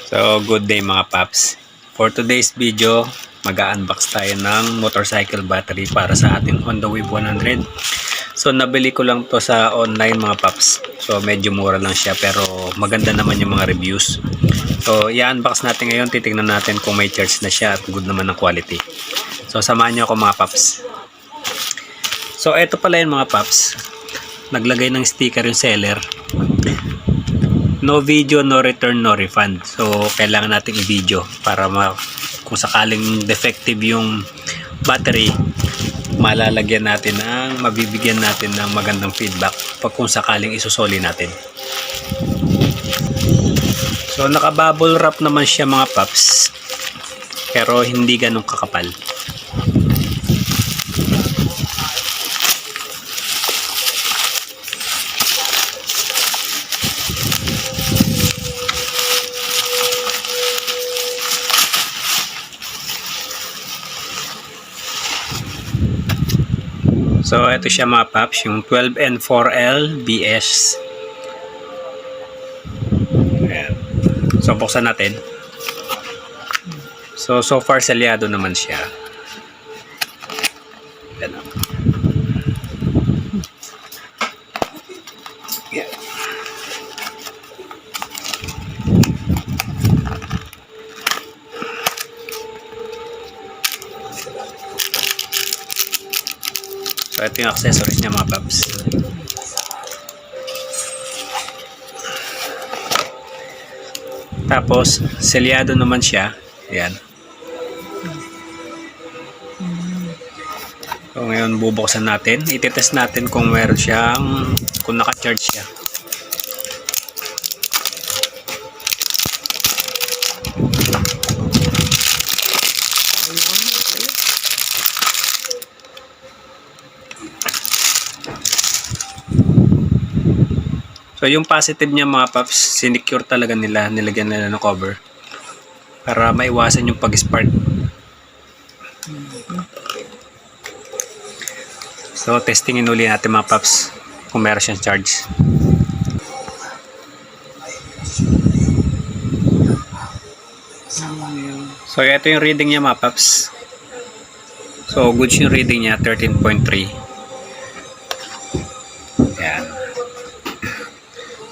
So, good day mga paps. For today's video, mag-unbox tayo ng motorcycle battery para sa ating Honda Wave 100. So, nabili ko lang to sa online mga paps. So, medyo mura lang siya pero maganda naman yung mga reviews. So, i-unbox natin ngayon. Titingnan natin kung may charge na siya at good naman ang quality. So, samahan nyo ako mga paps. So, eto pala yung mga paps. Naglagay ng sticker yung seller. No video, no return, no refund. So, kailangan nating i-video para kung sakaling defective yung battery, malalagyan natin mabibigyan natin ng magandang feedback pag kung sakaling isusoli natin. So, naka-bubble wrap naman siya mga paps. Pero hindi ganun kakapal. So, ito siya mga paps, yung 12N4L BS. Ayan. So, buksan natin. So far, selyado naman siya. Ayan. Ayan. So, ito yung accessories niya mga paps. Tapos, selyado naman siya. Ayan. So, ngayon bubuksan natin. Ititest natin kung meron siyang, kung naka-charge siya. So, yung positive niya mga paps, sinecure talaga nila, nilagyan nila ng cover para maiwasan yung pag-spark. So, testingin uli natin mga paps kung meron siyang charge. So, ito yung reading niya mga paps. So, good yung reading niya, 13.3. Ayan.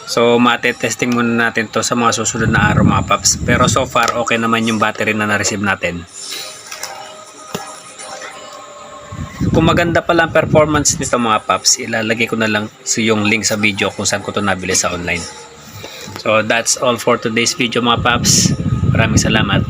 So, mate-testing muna natin to sa mga susunod na araw mga paps. Pero so far, okay naman yung battery na na-receive natin. Kung maganda pala ang performance nito mga paps, ilalagay ko na lang yung link sa video kung saan ko to nabili sa online. So, that's all for today's video mga paps. Maraming salamat.